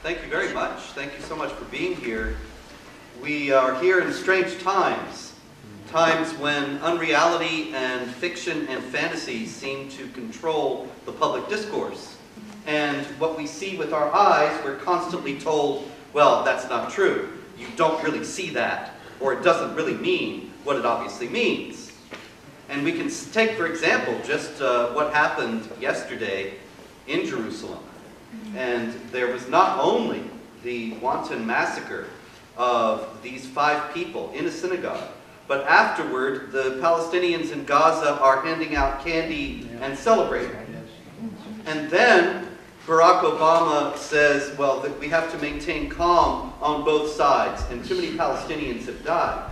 Thank you very much. Thank you so much for being here. We are here in strange times, times when unreality and fiction and fantasy seem to control the public discourse. And what we see with our eyes, we're constantly told, well, that's not true. You don't really see that, or it doesn't really mean what it obviously means. And we can take, for example, just what happened yesterday in Jerusalem. And there was not only the wanton massacre of these 5 people in a synagogue, but afterward the Palestinians in Gaza are handing out candy and celebrating. And then Barack Obama says, well, that we have to maintain calm on both sides, and too many Palestinians have died.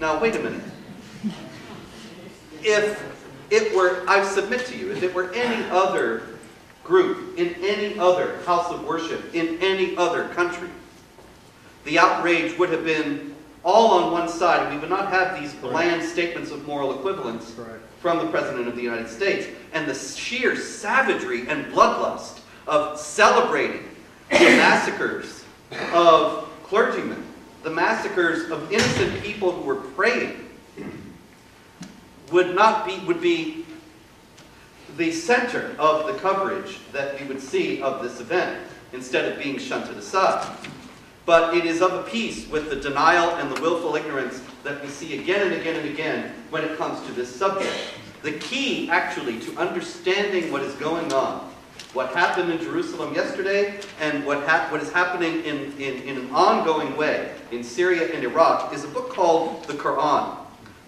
Now, wait a minute. If it were, I submit to you, if it were any other group, in any other house of worship, in any other country, the outrage would have been all on one side, and we would not have these bland statements of moral equivalence from the President of the United States, and the sheer savagery and bloodlust of celebrating the massacres of clergymen, the massacres of innocent people who were praying, would be the center of the coverage that we would see of this event, instead of being shunted aside. But it is of a piece with the denial and the willful ignorance that we see again and again and again when it comes to this subject. The key, actually, to understanding what is going on, what happened in Jerusalem yesterday, and what is happening in an ongoing way in Syria and Iraq, is a book called the Quran,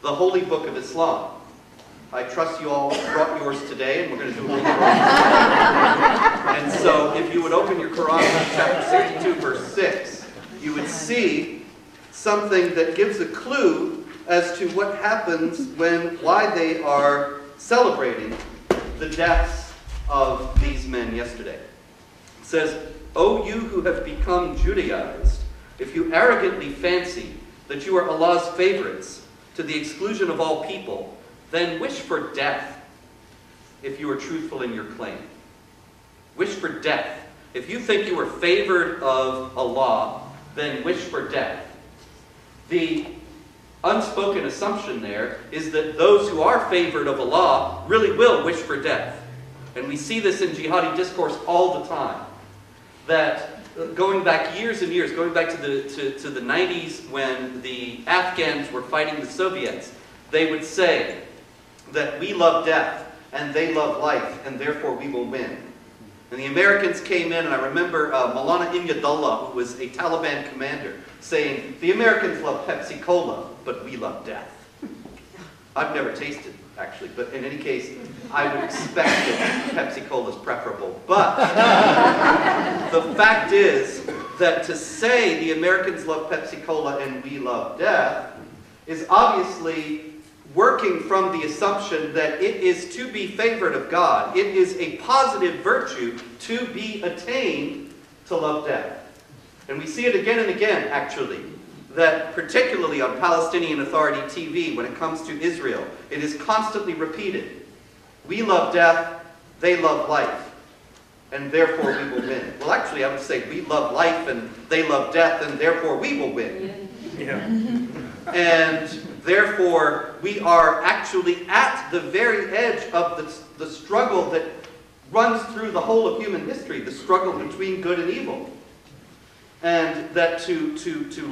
the Holy Book of Islam. I trust you all brought yours today, and we're going to do a little Quran. And so, if you would open your Quran to chapter 62, verse 6, you would see something that gives a clue as to what happens why they are celebrating the deaths of these men yesterday. It says, "O you who have become Judaized, if you arrogantly fancy that you are Allah's favorites to the exclusion of all people, then wish for death if you are truthful in your claim." Wish for death. If you think you are favored of Allah, then wish for death. The unspoken assumption there is that those who are favored of Allah really will wish for death. And we see this in jihadi discourse all the time. That going back years and years, going back to the 90s when the Afghans were fighting the Soviets, they would say that we love death and they love life, and therefore we will win. And the Americans came in, and I remember Maulana Inyadullah, who was a Taliban commander, saying, the Americans love Pepsi Cola, but we love death. I've never tasted, actually, but in any case, I would expect that Pepsi Cola is preferable. But the fact is that to say the Americans love Pepsi Cola and we love death is obviously working from the assumption that it is to be favored of God. It is a positive virtue to be attained to love death. And we see it again and again, actually, that particularly on Palestinian Authority TV, when it comes to Israel, it is constantly repeated. We love death, they love life, and therefore we will win. Well, actually, I would say we love life and they love death, and therefore we will win. Yeah. And therefore, we are actually at the very edge of the struggle that runs through the whole of human history, the struggle between good and evil. And that to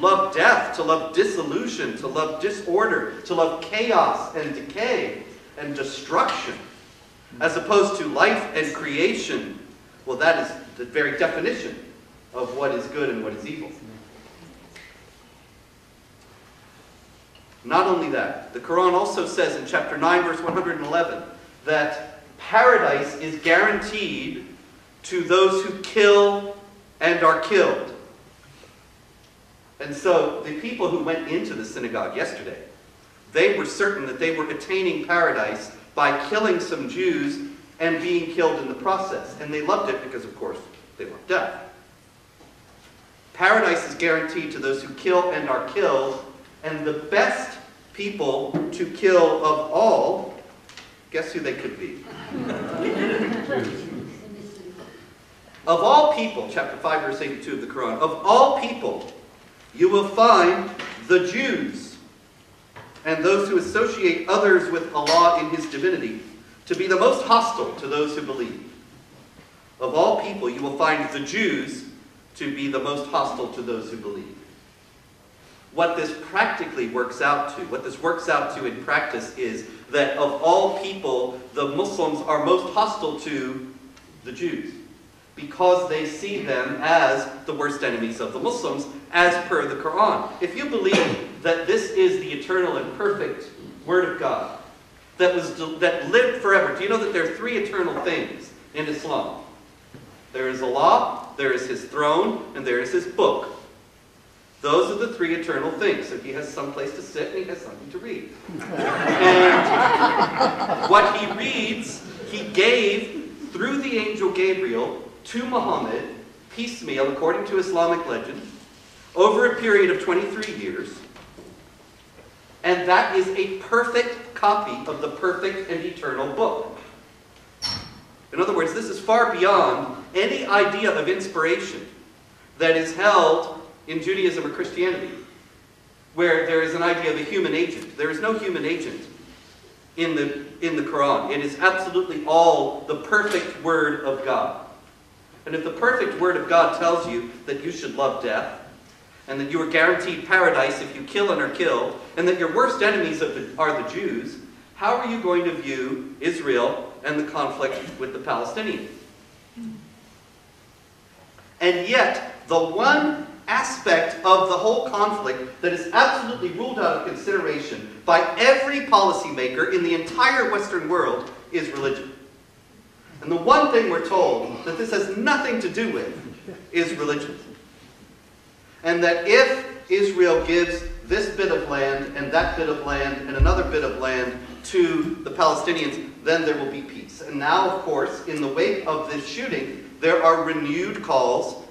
love death, to love dissolution, to love disorder, to love chaos and decay and destruction, as opposed to life and creation, well, that is the very definition of what is good and what is evil. Not only that, the Quran also says in chapter 9, verse 111, that paradise is guaranteed to those who kill and are killed. And so the people who went into the synagogue yesterday, they were certain that they were attaining paradise by killing some Jews and being killed in the process. And they loved it because, of course, they loved death. Paradise is guaranteed to those who kill and are killed. And the best people to kill of all, guess who they could be? Of all people, chapter 5, verse 82 of the Quran, of all people, you will find the Jews and those who associate others with Allah in His divinity to be the most hostile to those who believe. Of all people, you will find the Jews to be the most hostile to those who believe. What this practically works out to, what this works out to in practice is that of all people, the Muslims are most hostile to the Jews because they see them as the worst enemies of the Muslims, as per the Quran. If you believe that this is the eternal and perfect Word of God that lived forever, do you know that there are three eternal things in Islam? There is Allah, there is His throne, and there is His book. Those are the three eternal things. So He has some place to sit and He has something to read. And what He reads, He gave through the angel Gabriel to Muhammad, piecemeal, according to Islamic legend, over a period of 23 years. And that is a perfect copy of the perfect and eternal book. In other words, this is far beyond any idea of inspiration that is held in Judaism or Christianity, where there is an idea of a human agent. There is no human agent in the Quran. It is absolutely all the perfect Word of God. And if the perfect Word of God tells you that you should love death, and that you are guaranteed paradise if you kill and are killed, and that your worst enemies are the Jews, how are you going to view Israel and the conflict with the Palestinians? And yet, the one aspect of the whole conflict that is absolutely ruled out of consideration by every policymaker in the entire Western world is religion. And the one thing we're told that this has nothing to do with is religion. And that if Israel gives this bit of land and that bit of land and another bit of land to the Palestinians, then there will be peace. And now, of course, in the wake of this shooting, there are renewed calls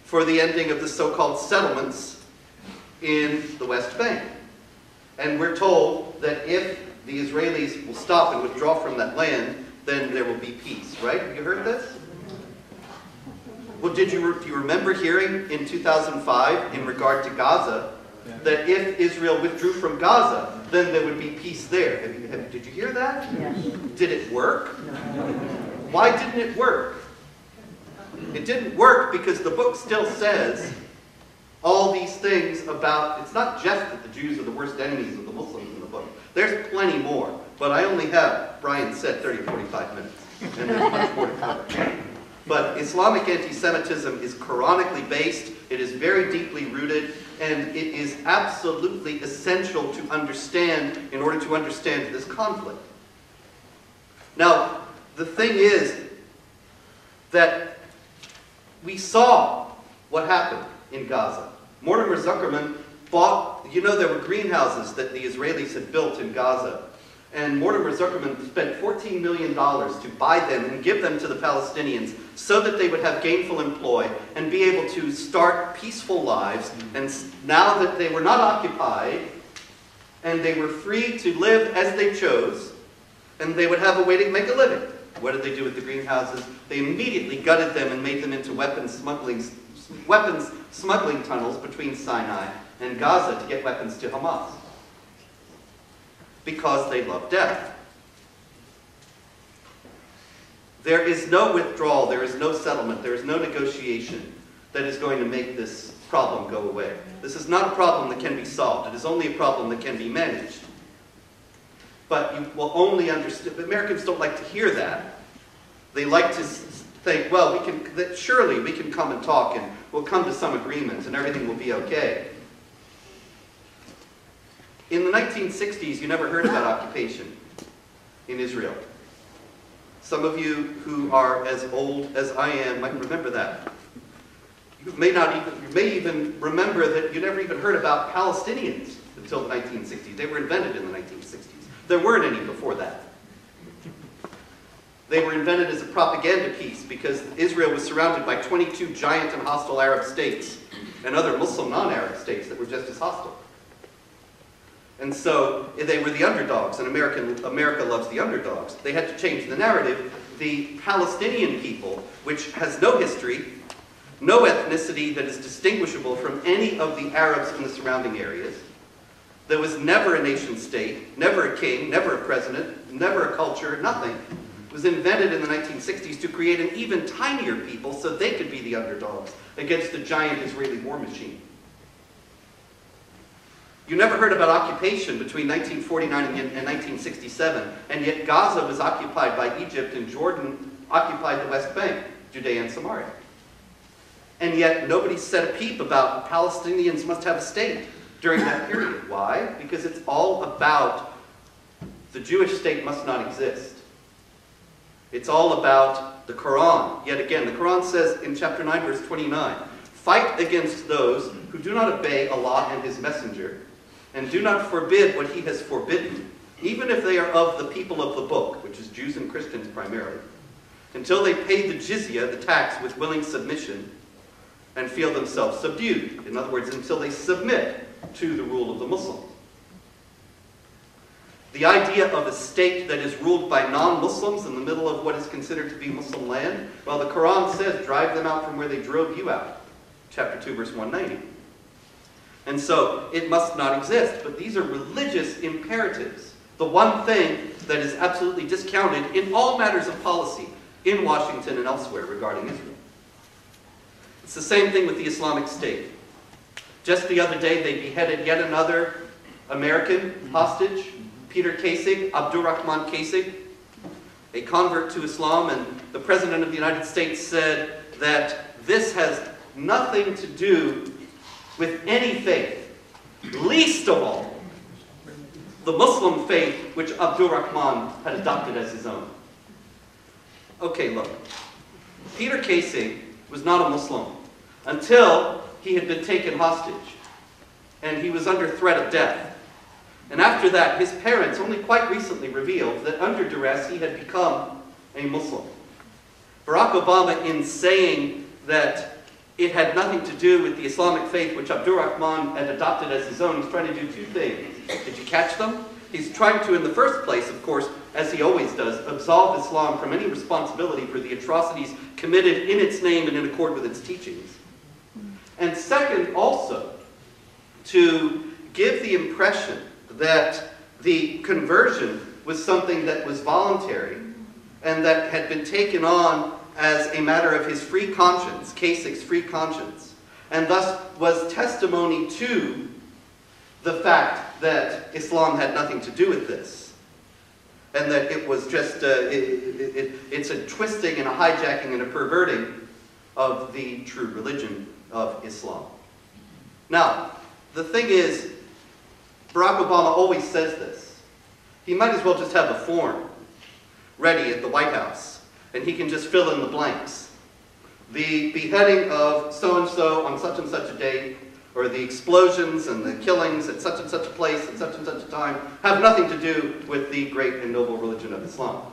for the ending of the so-called settlements in the West Bank. And we're told that if the Israelis will stop and withdraw from that land, then there will be peace, right? Have you heard this? Well, do you remember hearing in 2005 in regard to Gaza that if Israel withdrew from Gaza, then there would be peace there? Did you hear that? Yes. Did it work? No. Why didn't it work? It didn't work because the book still says all these things about, it's not just that the Jews are the worst enemies of the Muslims in the book. There's plenty more, but I only have, Brian said, 30 or 45 minutes, and there's much more to cover. But Islamic anti-Semitism is Quranically based, it is very deeply rooted, and it is absolutely essential to understand in order to understand this conflict. Now, the thing is that we saw what happened in Gaza. Mortimer Zuckerman bought, you know, there were greenhouses that the Israelis had built in Gaza. And Mortimer Zuckerman spent $14 million to buy them and give them to the Palestinians so that they would have gainful employ and be able to start peaceful lives. And now that they were not occupied and they were free to live as they chose, and they would have a way to make a living. What did they do with the greenhouses? They immediately gutted them and made them into weapons smuggling tunnels between Sinai and Gaza to get weapons to Hamas. Because they love death. There is no withdrawal, there is no settlement, there is no negotiation that is going to make this problem go away. This is not a problem that can be solved. It is only a problem that can be managed. But you will only understand, Americans don't like to hear that. They like to think, well, surely we can come and talk and we'll come to some agreement and everything will be okay. In the 1960s, you never heard about occupation in Israel. Some of you who are as old as I am might remember that. You may even remember that you never even heard about Palestinians until the 1960s. They were invented in the 1960s. There weren't any before that. They were invented as a propaganda piece because Israel was surrounded by 22 giant and hostile Arab states and other Muslim non-Arab states that were just as hostile. And so they were the underdogs, and America loves the underdogs. They had to change the narrative the Palestinian people, which has no history, no ethnicity that is distinguishable from any of the Arabs in the surrounding areas. There was never a nation state, never a king, never a president, never a culture, nothing. It was invented in the 1960s to create an even tinier people so they could be the underdogs against the giant Israeli war machine. You never heard about occupation between 1949 and 1967, and yet Gaza was occupied by Egypt and Jordan occupied the West Bank, Judea and Samaria. And yet nobody said a peep about Palestinians must have a state during that period. Why? Because it's all about the Jewish state must not exist. It's all about the Quran. Yet again, the Quran says in chapter 9, verse 29, "Fight against those who do not obey Allah and His Messenger, and do not forbid what He has forbidden, even if they are of the people of the book," which is Jews and Christians primarily, "until they pay the jizya, the tax, with willing submission, and feel themselves subdued." In other words, until they submit to the rule of the Muslims. The idea of a state that is ruled by non-Muslims in the middle of what is considered to be Muslim land, well, the Quran says, drive them out from where they drove you out. Chapter 2, verse 190. And so, it must not exist. But these are religious imperatives. The one thing that is absolutely discounted in all matters of policy in Washington and elsewhere regarding Israel. It's the same thing with the Islamic State. Just the other day, they beheaded yet another American hostage, Peter Kasich, Abdurrahman Kasich, a convert to Islam, and the President of the United States said that this has nothing to do with any faith, least of all the Muslim faith which Abdurrahman had adopted as his own. Okay, look, Peter Kasich was not a Muslim until he had been taken hostage and he was under threat of death. And after that, his parents only quite recently revealed that under duress he had become a Muslim. Barack Obama, in saying that it had nothing to do with the Islamic faith which Abdurrahman had adopted as his own, he's trying to do two things. Did you catch them? He's trying to, in the first place, of course, as he always does, absolve Islam from any responsibility for the atrocities committed in its name and in accord with its teachings. And second, also, to give the impression that the conversion was something that was voluntary and that had been taken on as a matter of his free conscience, Kasich's free conscience, and thus was testimony to the fact that Islam had nothing to do with this, and that it was just, it's a twisting and a hijacking and a perverting of the true religion of Islam. Now, the thing is, Barack Obama always says this. He might as well just have a form ready at the White House, and he can just fill in the blanks. The beheading of so-and-so on such and such a date, or the explosions and the killings at such and such a place at such and such a time, have nothing to do with the great and noble religion of Islam.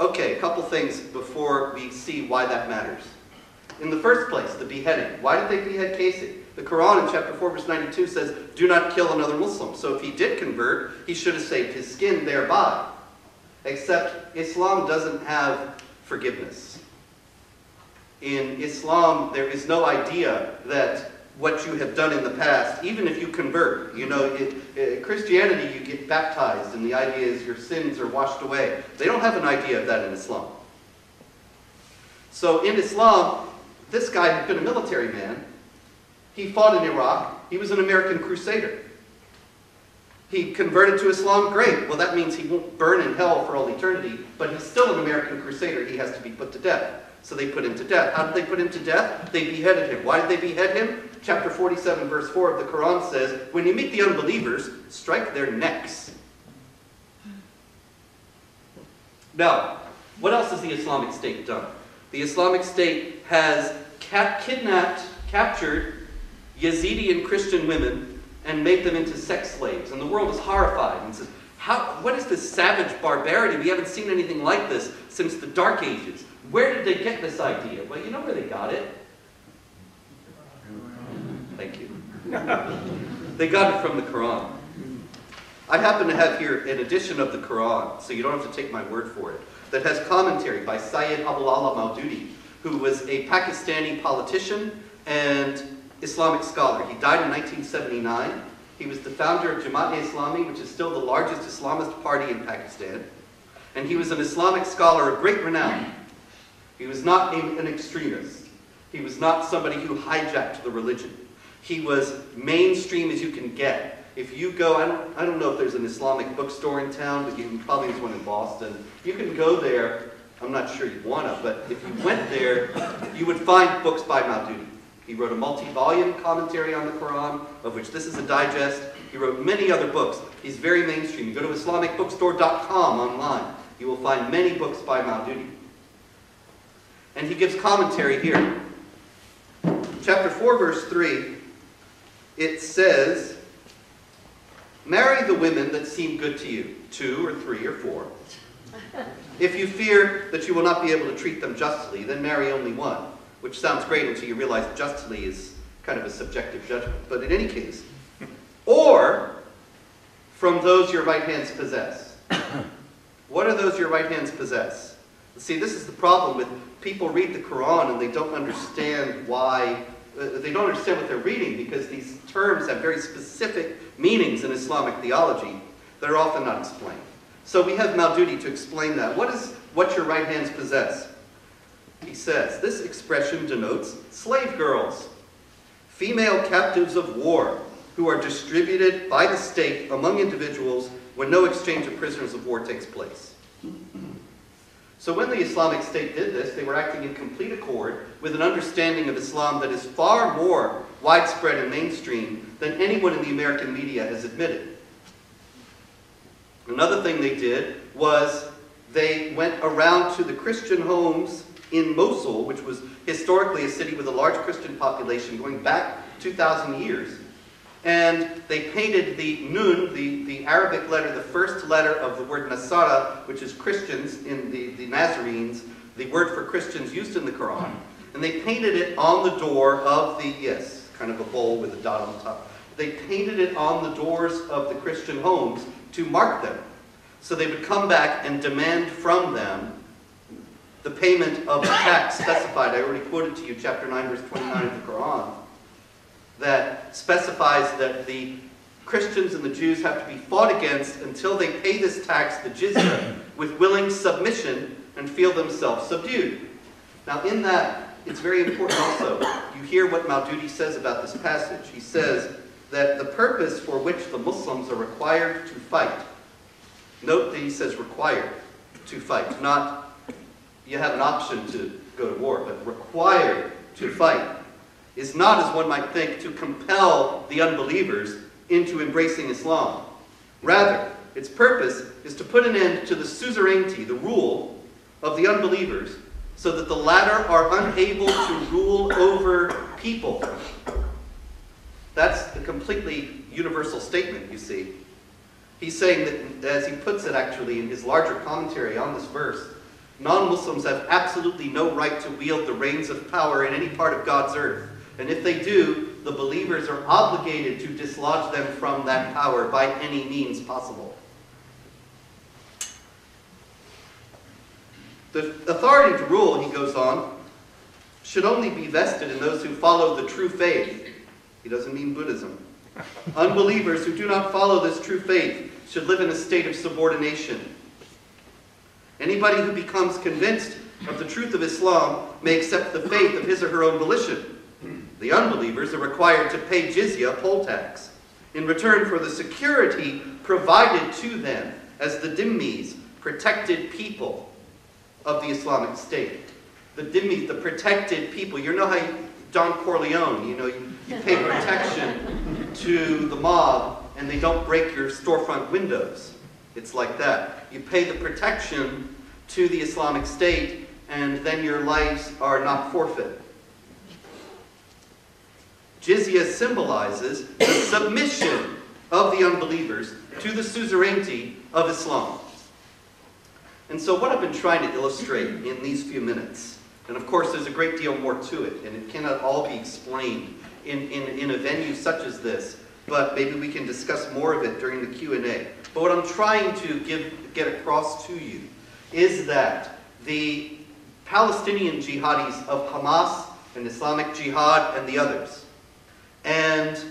Okay, a couple things before we see why that matters. In the first place, the beheading. Why did they behead Kasich? The Quran in chapter 4, verse 92 says, "Do not kill another Muslim." So if he did convert, he should have saved his skin thereby. Except Islam doesn't have forgiveness. In Islam, there is no idea that what you have done in the past, even if you convert, you know, Christianity, you get baptized, and the idea is your sins are washed away. They don't have an idea of that in Islam. So in Islam, this guy had been a military man. He fought in Iraq. He was an American crusader. He converted to Islam, great. Well, that means he won't burn in hell for all eternity, but he's still an American crusader. He has to be put to death. So they put him to death. How did they put him to death? They beheaded him. Why did they behead him? Chapter 47, verse 4 of the Quran says, "When you meet the unbelievers, strike their necks." Now, what else has the Islamic State done? The Islamic State has kidnapped, captured Yazidi and Christian women and made them into sex slaves. And the world is horrified and says, what is this savage barbarity? We haven't seen anything like this since the Dark Ages. Where did they get this idea? Well, you know where they got it. Thank you. They got it from the Quran. I happen to have here an edition of the Quran, so you don't have to take my word for it, that has commentary by Syed Abdullah Maududi, who was a Pakistani politician and Islamic scholar. He died in 1979. He was the founder of Jamaat-e-Islami, which is still the largest Islamist party in Pakistan. And he was an Islamic scholar of great renown. He was not an extremist. He was not somebody who hijacked the religion. He was mainstream as you can get. If you go, I don't know if there's an Islamic bookstore in town, but probably there's one in Boston. You can go there. I'm not sure you'd want to, but if you went there, you would find books by Maududi. He wrote a multi-volume commentary on the Quran, of which this is a digest. He wrote many other books. He's very mainstream. You go to IslamicBookstore.com online. You will find many books by Maududi. And he gives commentary here. Chapter 4, verse 3, it says, "Marry the women that seem good to you, 2 or 3 or 4. If you fear that you will not be able to treat them justly, then marry only one," which sounds great until you realize justly is kind of a subjective judgment. But in any case, "or from those your right hands possess." What are those your right hands possess? See, this is the problem with people read the Quran and they don't understand why, they don't understand what they're reading, because these terms have very specific meanings in Islamic theology that are often not explained. So we have Maududi to explain that. What is "what your right hands possess"? He says, this expression denotes slave girls, female captives of war, who are distributed by the state among individuals when no exchange of prisoners of war takes place. So when the Islamic State did this, they were acting in complete accord with an understanding of Islam that is far more widespread and mainstream than anyone in the American media has admitted. Another thing they did was they went around to the Christian homes in Mosul, which was historically a city with a large Christian population going back 2,000 years. And they painted the Nun, the Arabic letter, the first letter of the word Nasara, which is Christians in the Nazarenes, the word for Christians used in the Quran. And they painted it on the door of the, yes, kind of a bowl with a dot on the top. They painted it on the doors of the Christian homes to mark them. So they would come back and demand from them the payment of the tax specified. I already quoted to you chapter 9, verse 29 of the Quran, that specifies that the Christians and the Jews have to be fought against until they pay this tax, the jizya, with willing submission and feel themselves subdued. Now in that, it's very important also, you hear what Maududi says about this passage. He says that the purpose for which the Muslims are required to fight, note that he says required to fight, not you have an option to go to war, but required to fight, is not, as one might think, to compel the unbelievers into embracing Islam. Rather, its purpose is to put an end to the suzerainty, the rule of the unbelievers, so that the latter are unable to rule over people. That's a completely universal statement, you see. He's saying that, as he puts it actually in his larger commentary on this verse, non-Muslims have absolutely no right to wield the reins of power in any part of God's earth. And if they do, the believers are obligated to dislodge them from that power by any means possible. The authority to rule, he goes on, should only be vested in those who follow the true faith. He doesn't mean Buddhism. Unbelievers who do not follow this true faith should live in a state of subordination. Anybody who becomes convinced of the truth of Islam may accept the faith of his or her own volition. The unbelievers are required to pay jizya, poll tax, in return for the security provided to them as the dhimmis, protected people of the Islamic State. The dhimmis, the protected people. You know how Don Corleone, you pay protection to the mob and they don't break your storefront windows. It's like that. You pay the protection to the Islamic State and then your lives are not forfeit. Jizya symbolizes the submission of the unbelievers to the suzerainty of Islam. And so what I've been trying to illustrate in these few minutes, and of course there's a great deal more to it, and it cannot all be explained in a venue such as this, but maybe we can discuss more of it during the Q&A. But what I'm trying to get across to you is that the Palestinian jihadis of Hamas and Islamic Jihad and the others, and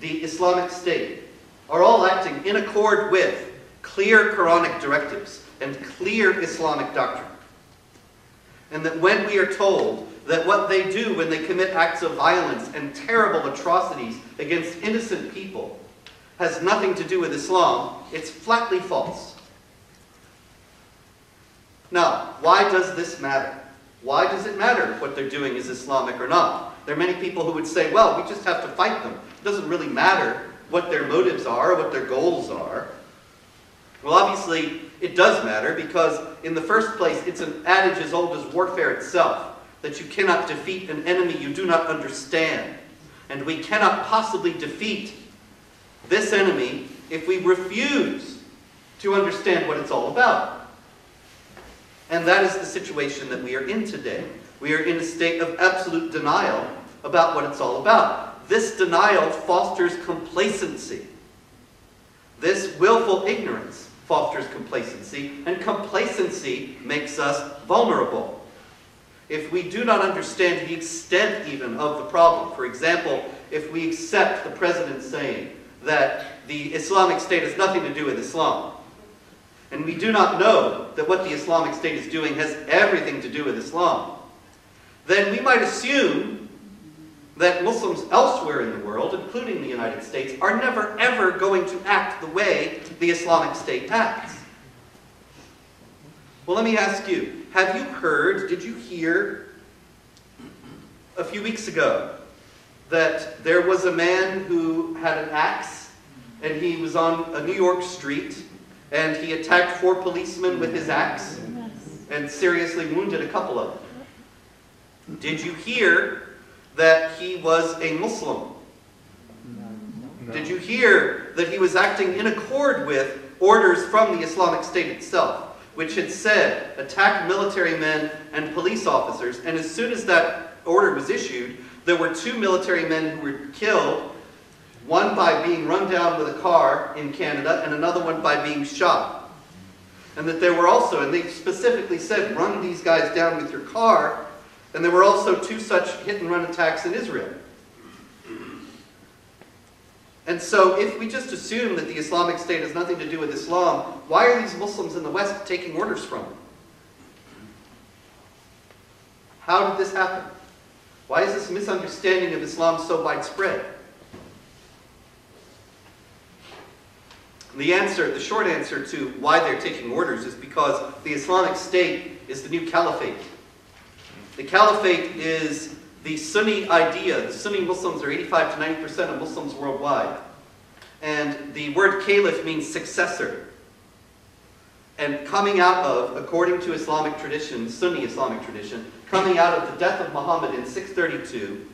the Islamic State, are all acting in accord with clear Quranic directives and clear Islamic doctrine. And that when we are told that what they do when they commit acts of violence and terrible atrocities against innocent people has nothing to do with Islam, it's flatly false. Now, why does this matter? Why does it matter if what they're doing is Islamic or not? There are many people who would say, well, we just have to fight them. It doesn't really matter what their motives are or what their goals are. Well, obviously, it does matter because, in the first place, it's an adage as old as warfare itself, that you cannot defeat an enemy you do not understand. And we cannot possibly defeat this enemy if we refuse to understand what it's all about. And that is the situation that we are in today. We are in a state of absolute denial about what it's all about. This denial fosters complacency. This willful ignorance fosters complacency, and complacency makes us vulnerable. If we do not understand the extent even of the problem, for example, if we accept the president saying that the Islamic State has nothing to do with Islam, and we do not know that what the Islamic State is doing has everything to do with Islam, then we might assume that Muslims elsewhere in the world, including the United States, are never ever going to act the way the Islamic State acts. Well, let me ask you, have you heard, did you hear a few weeks ago that there was a man who had an axe and he was on a New York street and he attacked 4 policemen with his axe and seriously wounded a couple of them? Did you hear that he was a Muslim? No. Did you hear that he was acting in accord with orders from the Islamic State itself, which had said, attack military men and police officers, and as soon as that order was issued, there were 2 military men who were killed, one by being run down with a car in Canada, and another one by being shot. And that there were also, and they specifically said, run these guys down with your car. And there were also 2 such hit-and-run attacks in Israel. And so if we just assume that the Islamic State has nothing to do with Islam, why are these Muslims in the West taking orders from them? How did this happen? Why is this misunderstanding of Islam so widespread? The short answer to why they're taking orders is because the Islamic State is the new caliphate. The caliphate is the Sunni idea. The Sunni Muslims are 85 to 90% of Muslims worldwide. And the word caliph means successor. And coming out of, according to Islamic tradition, Sunni Islamic tradition, coming out of the death of Muhammad in 632,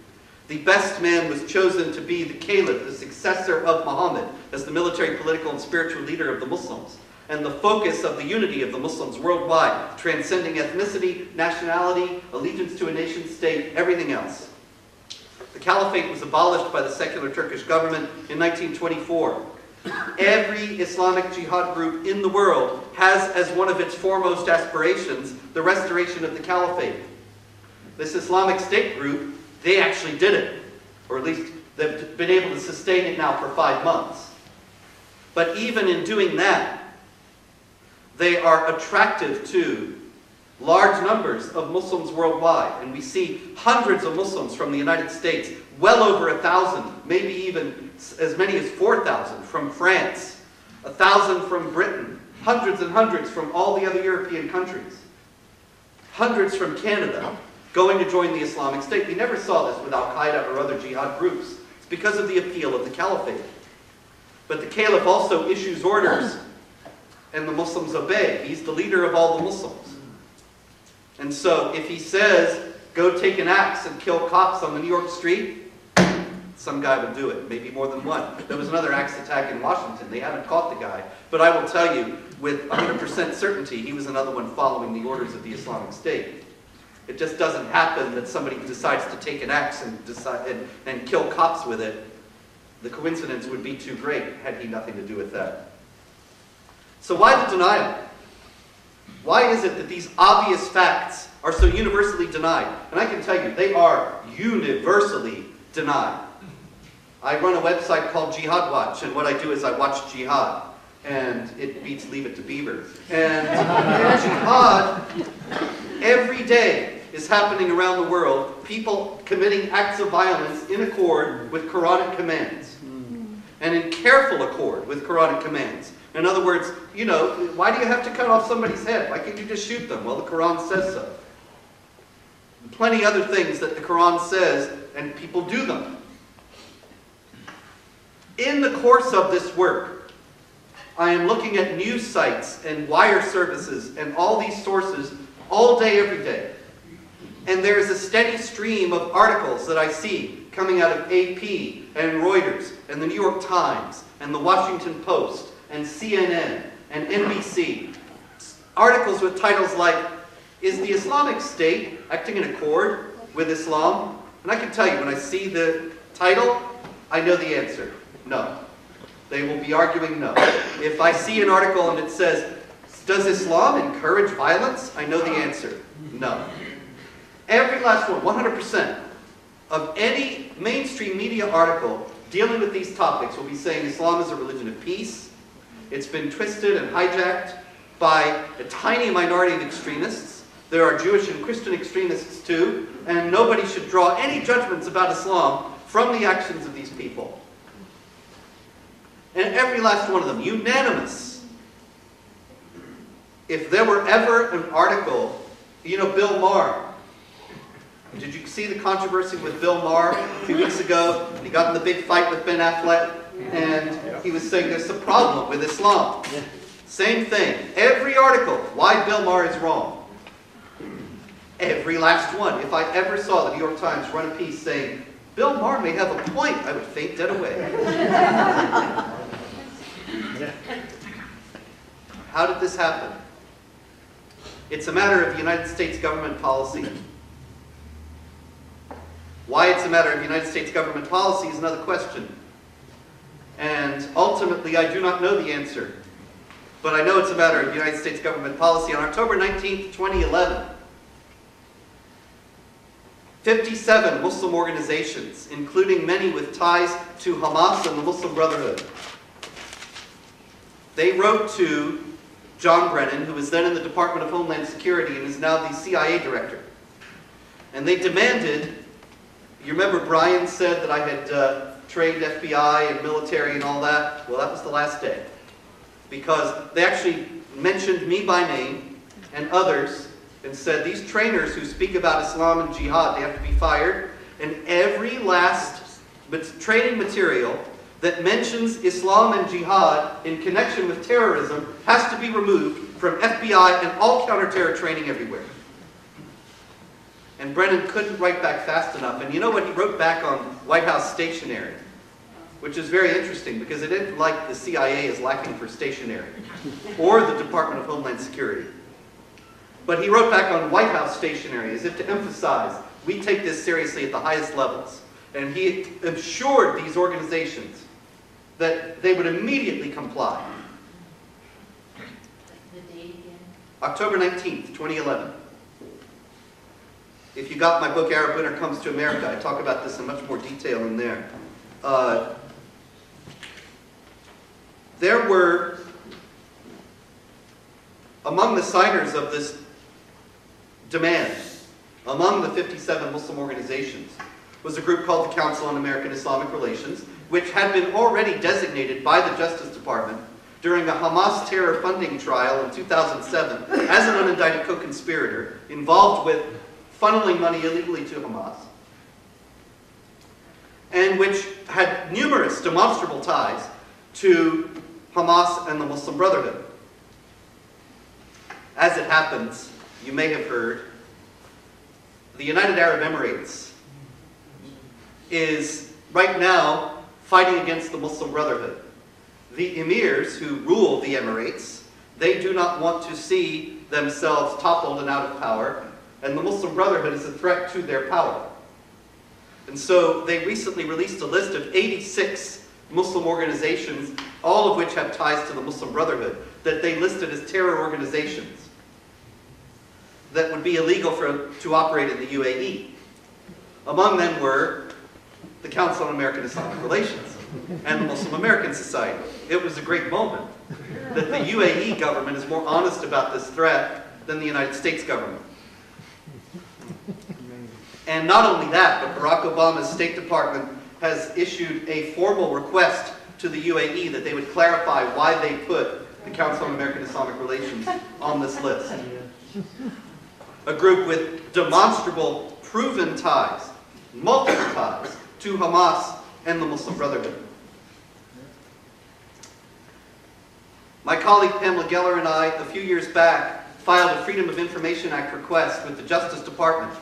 the best man was chosen to be the caliph, the successor of Muhammad, as the military, political, and spiritual leader of the Muslims. And the focus of the unity of the Muslims worldwide, transcending ethnicity, nationality, allegiance to a nation state, everything else. The caliphate was abolished by the secular Turkish government in 1924. Every Islamic jihad group in the world has as one of its foremost aspirations the restoration of the caliphate. This Islamic State group, they actually did it. Or at least they've been able to sustain it now for 5 months. But even in doing that, they are attractive to large numbers of Muslims worldwide. And we see hundreds of Muslims from the United States, well over 1,000, maybe even as many as 4,000 from France, 1,000 from Britain, hundreds and hundreds from all the other European countries, hundreds from Canada going to join the Islamic State. We never saw this with Al-Qaeda or other jihad groups. It's because of the appeal of the caliphate. But the caliph also issues orders and the Muslims obey. He's the leader of all the Muslims. And so if he says, go take an axe and kill cops on the New York street, some guy will do it, maybe more than one. There was another axe attack in Washington. They haven't caught the guy. But I will tell you, with 100% certainty, he was another one following the orders of the Islamic State. It just doesn't happen that somebody decides to take an axe and kill cops with it The coincidence would be too great had he nothing to do with that. So why the denial? Why is it that these obvious facts are so universally denied? And I can tell you, they are universally denied. I run a website called Jihad Watch, and what I do is I watch jihad. And it beats Leave It to Beaver. And jihad, every day, is happening around the world. People committing acts of violence in accord with Quranic commands. And in careful accord with Quranic commands. In other words, you know, why do you have to cut off somebody's head? Why can't you just shoot them? Well, the Quran says so. Plenty other things that the Quran says, and people do them. In the course of this work, I am looking at news sites and wire services and all these sources all day, every day. And there is a steady stream of articles that I see coming out of AP and Reuters and the New York Times and the Washington Post and CNN and NBC. Articles with titles like, "Is the Islamic State acting in accord with Islam?" And I can tell you, when I see the title, I know the answer. No. They will be arguing no. If I see an article and it says, "Does Islam encourage violence?" I know the answer. No. Every last one, 100% of any mainstream media article dealing with these topics will be saying Islam is a religion of peace. It's been twisted and hijacked by a tiny minority of extremists. There are Jewish and Christian extremists too, and nobody should draw any judgments about Islam from the actions of these people. And every last one of them, unanimous. If there were ever an article, you know, Bill Maher. Did you see the controversy with Bill Maher a few weeks ago? He got in the big fight with Ben Affleck, and he was saying there's a problem with Islam. Same thing. Every article, why Bill Maher is wrong. Every last one. If I ever saw the New York Times run a piece saying, "Bill Maher may have a point," I would faint dead away. How did this happen? It's a matter of United States government policy. Why it's a matter of United States government policy is another question. And ultimately, I do not know the answer. But I know it's a matter of United States government policy. On October 19th, 2011, 57 Muslim organizations, including many with ties to Hamas and the Muslim Brotherhood, they wrote to John Brennan, who was then in the Department of Homeland Security and is now the CIA director. And they demanded, you remember Brian said that I had trained FBI and military and all that? Well, that was the last day. Because they actually mentioned me by name and others and said, these trainers who speak about Islam and jihad, they have to be fired. And every last training material that mentions Islam and jihad in connection with terrorism has to be removed from FBI and all counter-terror training everywhere. And Brennan couldn't write back fast enough. And you know what? He wrote back on White House stationery, which is very interesting because it didn't like the CIA is lacking for stationery or the Department of Homeland Security. But he wrote back on White House stationery as if to emphasize, we take this seriously at the highest levels. And he assured these organizations that they would immediately comply. The date again? October 19th, 2011. If you got my book, Arab Winter Comes to America, I talk about this in much more detail in there. There were, among the signers of this demand, among the 57 Muslim organizations, was a group called the Council on American Islamic Relations, which had been already designated by the Justice Department during a Hamas terror funding trial in 2007 as an unindicted co-conspirator involved with funneling money illegally to Hamas, and which had numerous demonstrable ties to Hamas and the Muslim Brotherhood. As it happens, you may have heard, the United Arab Emirates is right now fighting against the Muslim Brotherhood. The emirs who rule the Emirates, they do not want to see themselves toppled and out of power, and the Muslim Brotherhood is a threat to their power. And so they recently released a list of 86 Muslim organizations, all of which have ties to the Muslim Brotherhood, that they listed as terror organizations that would be illegal to operate in the UAE. Among them were the Council on American-Islamic Relations and the Muslim American Society. It was a great moment that the UAE government is more honest about this threat than the United States government. And not only that, but Barack Obama's State Department has issued a formal request to the UAE that they would clarify why they put the Council on American-Islamic Relations on this list. A group with demonstrable, proven ties, multiple ties, to Hamas and the Muslim Brotherhood. My colleague Pamela Geller and I, a few years back, filed a Freedom of Information Act request with the Justice Department,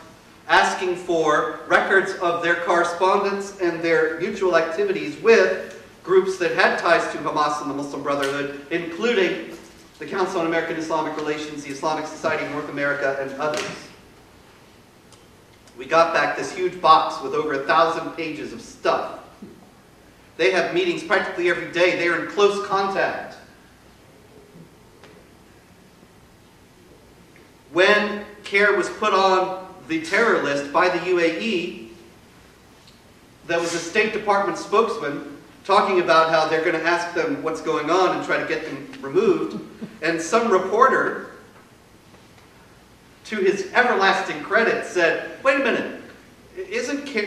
asking for records of their correspondence and their mutual activities with groups that had ties to Hamas and the Muslim Brotherhood, including the Council on American-Islamic Relations, the Islamic Society of North America, and others. We got back this huge box with over 1,000 pages of stuff. They have meetings practically every day. They are in close contact. When CAIR was put on the terror list by the UAE, there was a State Department spokesman talking about how they're going to ask them what's going on and try to get them removed. And some reporter, to his everlasting credit, said, wait a minute,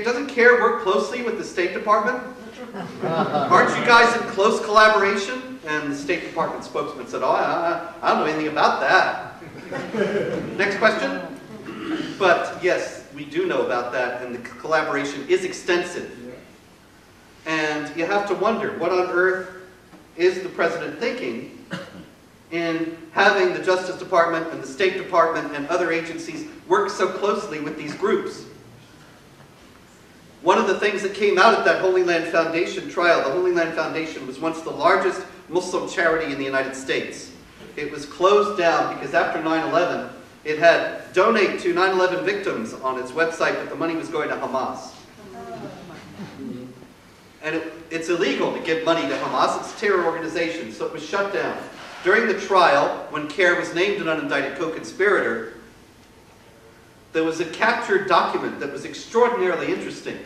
doesn't CAIR work closely with the State Department? Aren't you guys in close collaboration? And the State Department spokesman said, oh, I don't know anything about that. Next question? But yes, we do know about that, and the collaboration is extensive. And you have to wonder, what on earth is the president thinking in having the Justice Department and the State Department and other agencies work so closely with these groups? One of the things that came out at that Holy Land Foundation trial, the Holy Land Foundation was once the largest Muslim charity in the United States. It was closed down because after 9/11, it had donate to 9/11 victims on its website, but the money was going to Hamas. And it's illegal to give money to Hamas. It's a terror organization, so it was shut down. During the trial, when CAIR was named an unindicted co-conspirator, there was a captured document that was extraordinarily interesting.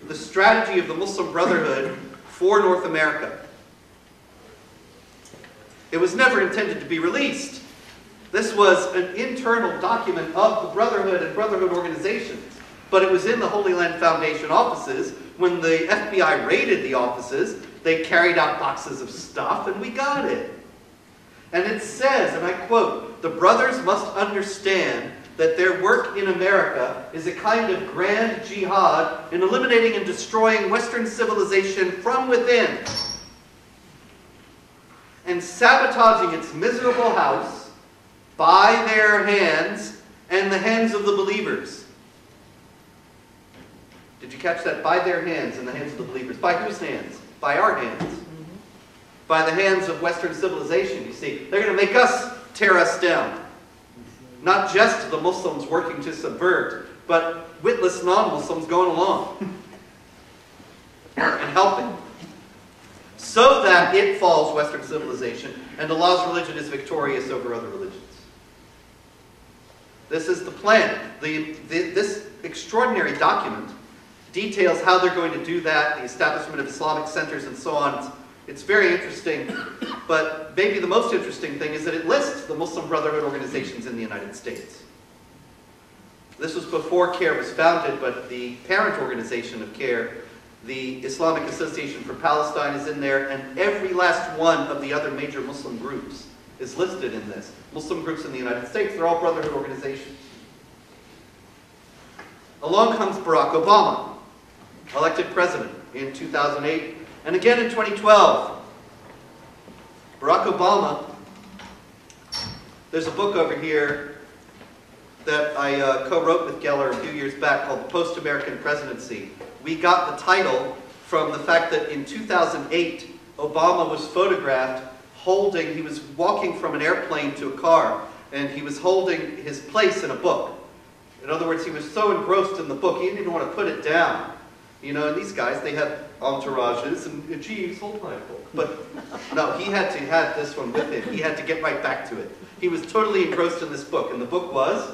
The strategy of the Muslim Brotherhood for North America. It was never intended to be released. This was an internal document of the Brotherhood and Brotherhood organizations. But it was in the Holy Land Foundation offices. When the FBI raided the offices, they carried out boxes of stuff, and we got it. And it says, and I quote, "The brothers must understand that their work in America is a kind of grand jihad in eliminating and destroying Western civilization from within and sabotaging its miserable house by their hands and the hands of the believers." Did you catch that? By their hands and the hands of the believers. By whose hands? By our hands. By the hands of Western civilization, you see. They're going to make us tear us down. Not just the Muslims working to subvert, but witless non-Muslims going along and helping. So that it falls Western civilization and Allah's religion is victorious over other religions. This is the plan. This extraordinary document details how they're going to do that, the establishment of Islamic centers and so on. It's very interesting, but maybe the most interesting thing is that it lists the Muslim Brotherhood organizations in the United States. This was before CAIR was founded, but the parent organization of CAIR, the Islamic Association for Palestine, is in there, and every last one of the other major Muslim groups is listed in this. Muslim groups in the United States, they're all Brotherhood organizations. Along comes Barack Obama, elected president in 2008, and again in 2012. Barack Obama, there's a book over here that I co-wrote with Geller a few years back called The Post-American Presidency. We got the title from the fact that in 2008, Obama was photographed he was walking from an airplane to a car, and he was holding his place in a book. In other words, he was so engrossed in the book, he didn't even want to put it down. You know, and these guys, they had entourages and, Jeeves, hold my book. But no, he had to have this one with him. He had to get right back to it. He was totally engrossed in this book, and the book was?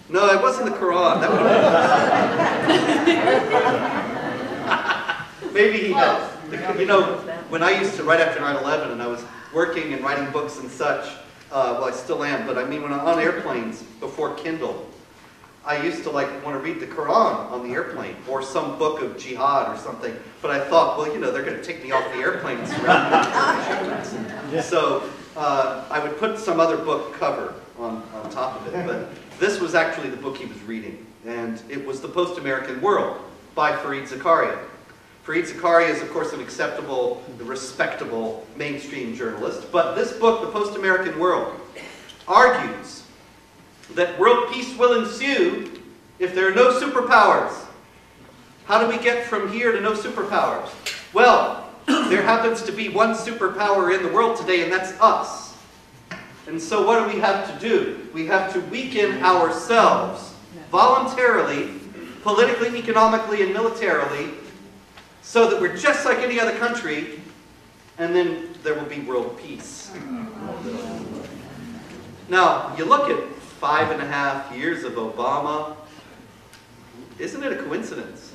No, it wasn't the Quran. That would maybe he had. You know, when I used to, right after 9/11, and I was working and writing books and such, well, I still am, but I mean, when I'm on airplanes before Kindle, I used to want to read the Quran on the airplane, or some book of jihad or something, but I thought, well, you know, they're going to take me off the airplane and surround me. So I would put some other book cover on top of it, but this was actually the book he was reading, and it was The Post-American World by Fareed Zakaria. Fareed Zakaria is, of course, an acceptable, respectable, mainstream journalist, but this book, The Post-American World, argues that world peace will ensue if there are no superpowers. How do we get from here to no superpowers? Well, there happens to be one superpower in the world today, and that's us. And so what do we have to do? We have to weaken ourselves voluntarily, politically, economically, and militarily, so that we're just like any other country, and then there will be world peace. Now, you look at 5.5 years of Obama, isn't it a coincidence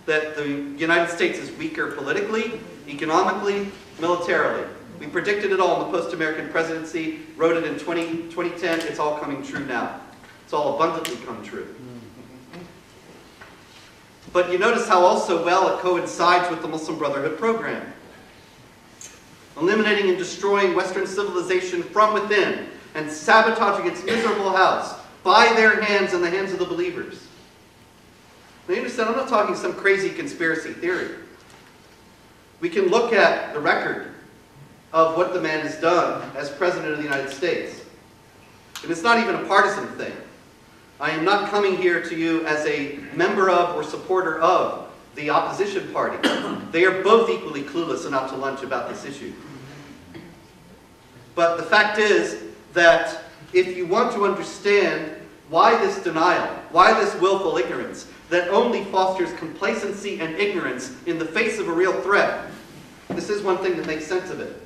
that the United States is weaker politically, economically, militarily? We predicted it all in the post-American presidency, wrote it in 2010, it's all coming true now. It's all abundantly come true. But you notice how also well it coincides with the Muslim Brotherhood program. Eliminating and destroying Western civilization from within, and sabotaging its miserable house by their hands and the hands of the believers. Now you understand, I'm not talking some crazy conspiracy theory. We can look at the record of what the man has done as President of the United States. And it's not even a partisan thing. I am not coming here to you as a member of or supporter of the opposition party. They are both equally clueless and out to lunch about this issue. But the fact is that if you want to understand why this denial, why this willful ignorance, that only fosters complacency and ignorance in the face of a real threat, this is one thing that makes sense of it.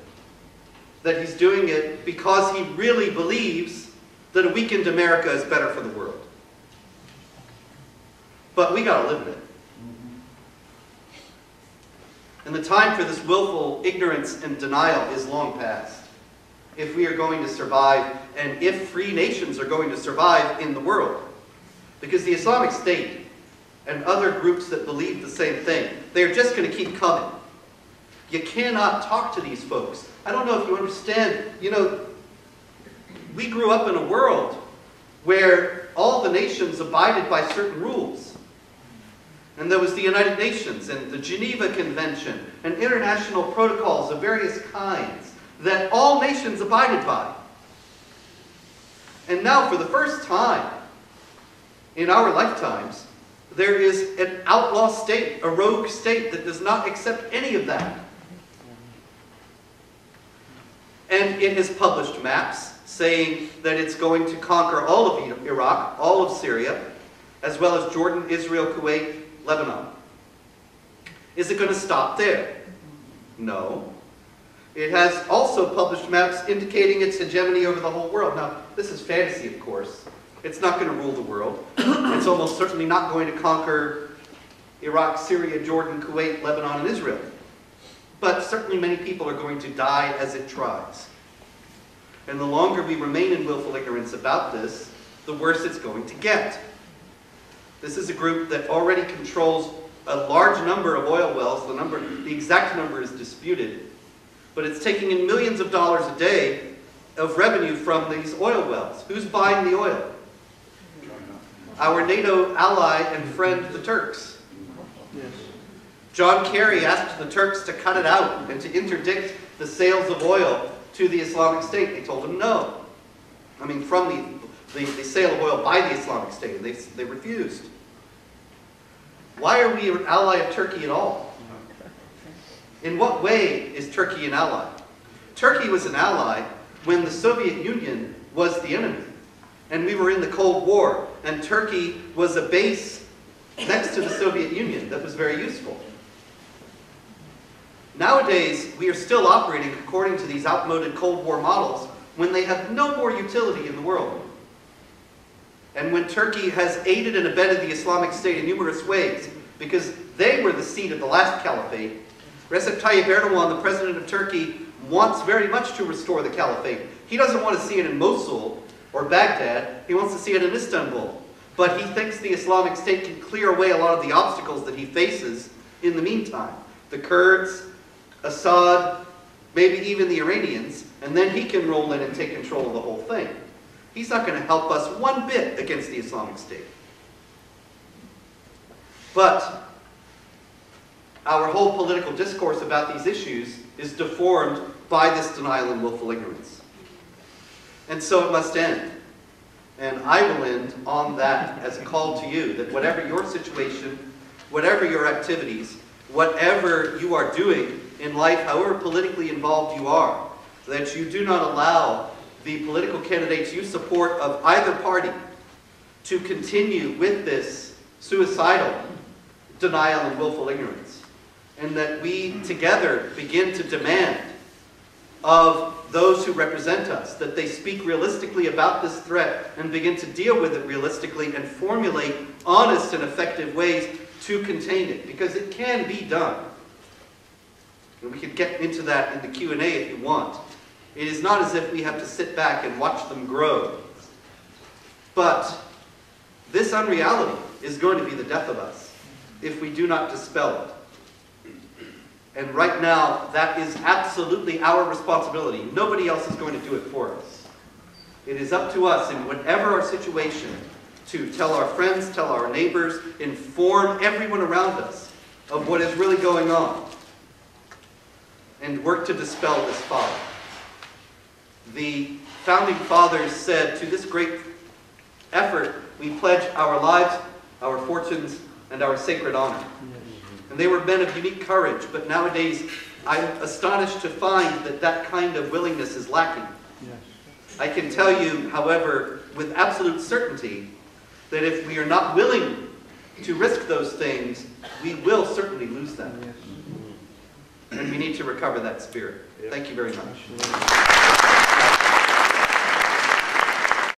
That he's doing it because he really believes that a weakened America is better for the world. But we gotta live in it. And the time for this willful ignorance and denial is long past. If we are going to survive, and if free nations are going to survive in the world. Because the Islamic State and other groups that believe the same thing, they're just going to keep coming. You cannot talk to these folks. I don't know if you understand, you know, we grew up in a world where all the nations abided by certain rules. And there was the United Nations and the Geneva Convention and international protocols of various kinds that all nations abided by. And now, for the first time in our lifetimes, there is an outlaw state, a rogue state that does not accept any of that. And it has published maps saying that it's going to conquer all of Iraq, all of Syria, as well as Jordan, Israel, Kuwait, Lebanon. Is it going to stop there? No. It has also published maps indicating its hegemony over the whole world. Now, this is fantasy, of course. It's not going to rule the world. It's almost certainly not going to conquer Iraq, Syria, Jordan, Kuwait, Lebanon, and Israel. But certainly many people are going to die as it tries. And the longer we remain in willful ignorance about this, the worse it's going to get. This is a group that already controls a large number of oil wells. The exact number is disputed. But it's taking in millions of dollars a day of revenue from these oil wells. Who's buying the oil? Our NATO ally and friend, the Turks. John Kerry asked the Turks to cut it out and to interdict the sales of oil to the Islamic State. They told him no. I mean, from the sale of oil by the Islamic State, and they refused. Why are we an ally of Turkey at all? In what way is Turkey an ally? Turkey was an ally when the Soviet Union was the enemy. And we were in the Cold War. And Turkey was a base next to the Soviet Union that was very useful. Nowadays, we are still operating according to these outmoded Cold War models when they have no more utility in the world. And when Turkey has aided and abetted the Islamic State in numerous ways, because they were the seat of the last caliphate, Recep Tayyip Erdogan, the president of Turkey, wants very much to restore the caliphate. He doesn't want to see it in Mosul or Baghdad. He wants to see it in Istanbul. But he thinks the Islamic State can clear away a lot of the obstacles that he faces in the meantime. The Kurds, Assad, maybe even the Iranians, and then he can roll in and take control of the whole thing. He's not going to help us one bit against the Islamic State. But our whole political discourse about these issues is deformed by this denial and willful ignorance. And so it must end. And I will end on that as a call to you, that whatever your situation, whatever your activities, whatever you are doing in life, however politically involved you are, that you do not allow the political candidates you support of either party to continue with this suicidal denial and willful ignorance. And that we together begin to demand of those who represent us that they speak realistically about this threat and begin to deal with it realistically and formulate honest and effective ways to contain it, because it can be done. And we can get into that in the Q&A if you want. It is not as if we have to sit back and watch them grow. But this unreality is going to be the death of us if we do not dispel it. And right now, that is absolutely our responsibility. Nobody else is going to do it for us. It is up to us in whatever our situation to tell our friends, tell our neighbors, inform everyone around us of what is really going on, and work to dispel this folly. The Founding Fathers said, to this great effort, we pledge our lives, our fortunes, and our sacred honor. And they were men of unique courage, but nowadays I'm astonished to find that that kind of willingness is lacking. I can tell you, however, with absolute certainty, that if we are not willing to risk those things, we will certainly lose them. And we need to recover that spirit. Thank you very much.